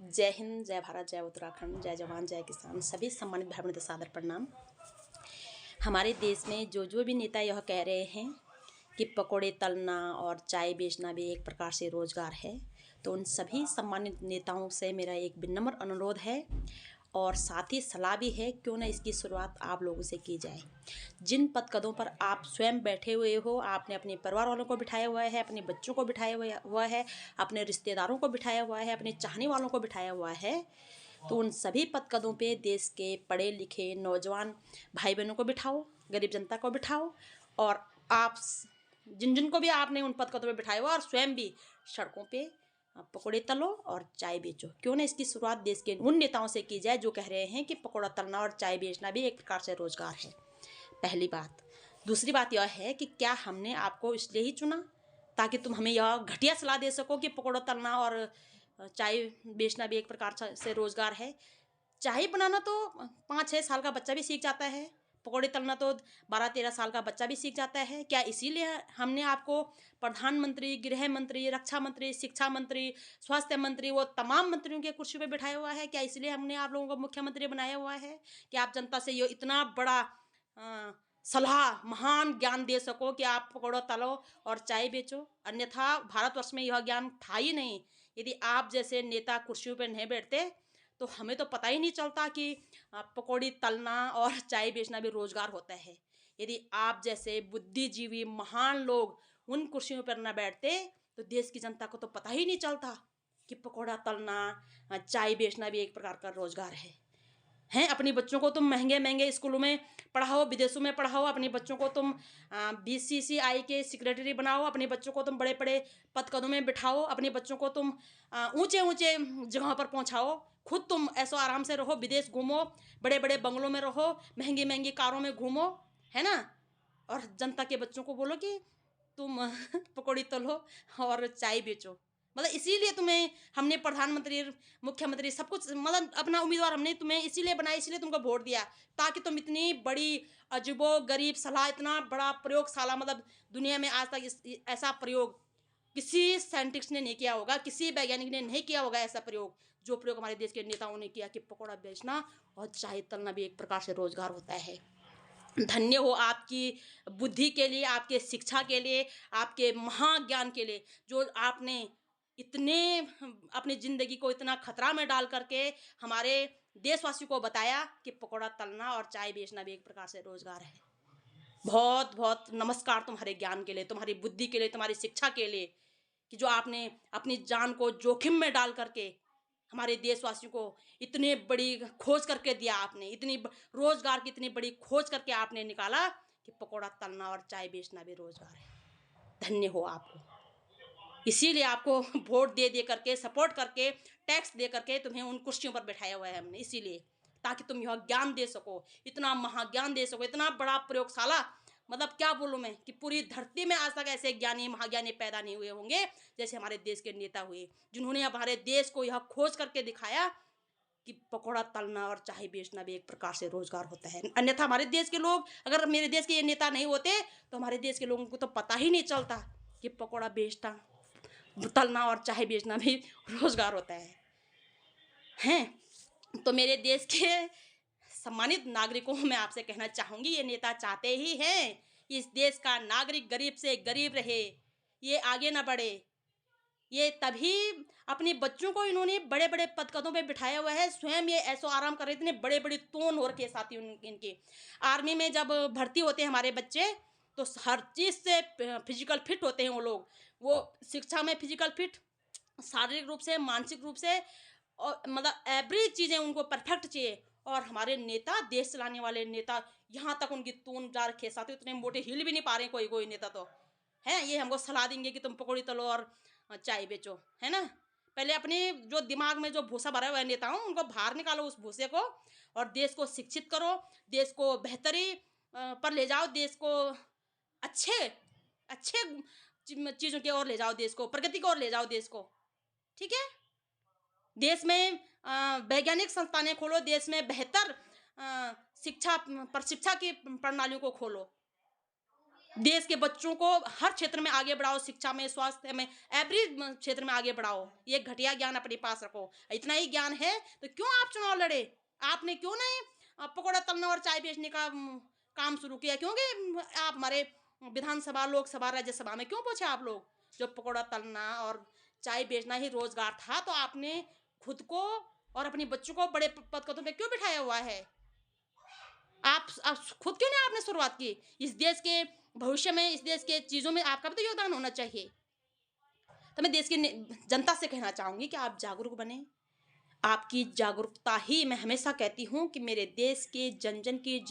जय हिंद, जय भारत, जय उत्तराखंड, जय जवान, जय किसान। सभी सम्मानित भाई बहनों को सादर प्रणाम। हमारे देश में जो भी नेता यह कह रहे हैं कि पकोड़े तलना और चाय बेचना भी एक प्रकार से रोजगार है, तो उन सभी सम्मानित नेताओं से मेरा एक विनम्र अनुरोध है और साथ ही सलाह भी है, क्यों ना इसकी शुरुआत आप लोगों से की जाए। जिन पदकदों पर आप स्वयं बैठे हुए हो, आपने अपने परिवार वालों को बिठाया हुआ है, अपने बच्चों को बिठाया हुआ है, अपने रिश्तेदारों को बिठाया हुआ है, अपने चाहने वालों को बिठाया हुआ है, तो उन सभी पदकदों पे देश के पढ़े लिखे नौजवान भाई बहनों को बिठाओ, गरीब जनता को बिठाओ, और आप जिन को भी आपने उन पदकदों पे बिठाया हुआ और स्वयं भी सड़कों पे पकोड़े तलो और चाय बेचो। क्यों ना इसकी शुरुआत देश के उन नेताओं से की जाए जो कह रहे हैं कि पकोड़ा तलना और चाय बेचना भी एक प्रकार से रोजगार है। पहली बात। दूसरी बात यह है कि क्या हमने आपको इसलिए ही चुना ताकि तुम हमें यह घटिया सलाह दे सको कि पकोड़ा तलना और चाय बेचना भी एक प्रकार से रोजगार है। चाय बनाना तो 5-6 साल का बच्चा भी सीख जाता है, पकौड़े तलना तो 12-13 साल का बच्चा भी सीख जाता है। क्या इसीलिए हमने आपको प्रधानमंत्री, गृह मंत्री, रक्षा मंत्री, शिक्षा मंत्री, स्वास्थ्य मंत्री, वो तमाम मंत्रियों के कुर्सी पे बिठाया हुआ है? क्या इसलिए हमने आप लोगों को मुख्यमंत्री बनाया हुआ है कि आप जनता से ये इतना बड़ा सलाह, महान ज्ञान दे सको कि आप पकौड़ा तलो और चाय बेचो? अन्यथा भारतवर्ष में यह ज्ञान था ही नहीं। यदि आप जैसे नेता कुर्सियों पर नहीं बैठते तो हमें तो पता ही नहीं चलता कि पकौड़ी तलना और चाय बेचना भी रोजगार होता है। यदि आप जैसे बुद्धिजीवी महान लोग उन कुर्सियों पर न बैठते तो देश की जनता को तो पता ही नहीं चलता कि पकौड़ा तलना, चाय बेचना भी एक प्रकार का रोजगार है। अपने बच्चों को तुम महंगे महंगे स्कूलों में पढ़ाओ, विदेशों में पढ़ाओ, अपने बच्चों को तुम BCCI के सेक्रेटरी बनाओ, अपने बच्चों को तुम बड़े बड़े पदकदों में बिठाओ, अपने बच्चों को तुम ऊंचे ऊंचे जगहों पर पहुंचाओ। खुद तुम ऐसो आराम से रहो, विदेश घूमो, बड़े बड़े बंगलों में रहो, महंगी महंगी कारों में घूमो, है ना। और जनता के बच्चों को बोलो कि तुम पकौड़ी तलो और चाय बेचो। मतलब इसीलिए तुम्हें हमने प्रधानमंत्री, मुख्यमंत्री सब कुछ, मतलब अपना उम्मीदवार हमने तुम्हें इसीलिए बनाया, इसीलिए तुमको वोट दिया ताकि तुम इतनी बड़ी अजूबो गरीब सलाह, इतना बड़ा प्रयोगशाला, मतलब दुनिया में आज तक ऐसा प्रयोग किसी साइंटिस्ट ने नहीं किया होगा, किसी वैज्ञानिक ने नहीं किया होगा ऐसा प्रयोग जो प्रयोग हमारे देश के नेताओं ने किया कि पकौड़ा बेचना और चाय तलना भी एक प्रकार से रोजगार होता है। धन्य हो आपकी बुद्धि के लिए, आपके शिक्षा के लिए, आपके महाज्ञान के लिए, जो आपने इतने अपनी ज़िंदगी को इतना खतरा में डाल करके हमारे देशवासियों को बताया कि पकौड़ा तलना और चाय बेचना भी एक प्रकार से रोजगार है। बहुत बहुत नमस्कार तुम्हारे ज्ञान के लिए, तुम्हारी बुद्धि के लिए, तुम्हारी शिक्षा के लिए, कि जो आपने अपनी जान को जोखिम में डाल करके हमारे देशवासियों को इतने बड़ी खोज करके दिया। आपने इतनी रोजगार की इतनी बड़ी खोज करके आपने निकाला कि पकौड़ा तलना और चाय बेचना भी रोजगार है। धन्य हो आपको। इसीलिए आपको वोट दे दे करके, सपोर्ट करके, टैक्स दे करके तुम्हें उन कुर्सियों पर बैठाया हुआ है हमने, इसीलिए ताकि तुम यह ज्ञान दे सको, इतना महाज्ञान दे सको, इतना बड़ा प्रयोगशाला। मतलब क्या बोलूँ मैं कि पूरी धरती में आज तक ऐसे ज्ञानी महाज्ञानी पैदा नहीं हुए होंगे जैसे हमारे देश के नेता हुए, जिन्होंने हमारे देश को यह खोज करके दिखाया कि पकौड़ा तलना और चाय बेचना भी एक प्रकार से रोजगार होता है। अन्यथा हमारे देश के लोग, अगर मेरे देश के ये नेता नहीं होते तो हमारे देश के लोगों को तो पता ही नहीं चलता कि पकौड़ा बेचना, तलना और चाय बेचना भी रोजगार होता है। तो मेरे देश के सम्मानित नागरिकों, मैं आपसे कहना चाहूँगी, ये नेता चाहते ही हैं इस देश का नागरिक गरीब से गरीब रहे, ये आगे ना बढ़े। ये तभी अपने बच्चों को इन्होंने बड़े बड़े पदकदों पे बिठाया हुआ है, स्वयं ये ऐसो आराम कर रहे, इतने बड़े बड़े तोन और के साथी इनके। आर्मी में जब भर्ती होते हैं हमारे बच्चे तो हर चीज़ से फिजिकल फिट होते हैं वो लोग। वो शिक्षा में फिजिकल फिट, शारीरिक रूप से, मानसिक रूप से, और मतलब एवरी चीज़ें उनको परफेक्ट चाहिए। और हमारे नेता, देश चलाने वाले नेता, यहाँ तक उनकी तून जा रखे साथी, इतने मोटे हिल भी नहीं पा रहे हैं कोई कोई नेता तो है। ये हमको सलाह देंगे कि तुम पकौड़ी तलो और चाय बेचो, है ना। पहले अपने जो दिमाग में जो भूसा भरा हुआ है नेताओं, उनको बाहर निकालो उस भूसे को, और देश को शिक्षित करो, देश को बेहतरी पर ले जाओ, देश को अच्छे अच्छे चीज़ों की ओर ले जाओ, देश को प्रगति की ओर ले जाओ देश को, ठीक है। देश में वैज्ञानिक संस्थानें खोलो, देश में बेहतर शिक्षा, प्रशिक्षा की प्रणालियों को खोलो। देश के बच्चों को हर क्षेत्र में आगे बढ़ाओ, शिक्षा में, स्वास्थ्य में, एवरी क्षेत्र में आगे बढ़ाओ। ये घटिया ज्ञान अपने पास रखो। इतना ही ज्ञान है तो क्यों आप चुनाव लड़े? आपने क्यों नहीं पकौड़ा तलना और चाय बेचने का काम शुरू किया? क्योंकि आप हमारे विधानसभा, लोकसभा, राज्यसभा में क्यों पहुंचे आप लोग? जो पकौड़ा तलना और चाय बेचना ही रोजगार था, तो आपने खुद को और अपने बच्चों को बड़े पद पे क्यों बिठाया हुआ है? आप खुद क्यों नहीं आपने शुरुआत की? इस देश के भविष्य में, इस देश के चीज़ों में आपका भी तो योगदान होना चाहिए। तो मैं देश की जनता से कहना चाहूँगी कि आप जागरूक बनें। आपकी जागरूकता ही, मैं हमेशा कहती हूँ कि मेरे देश के जन-जन की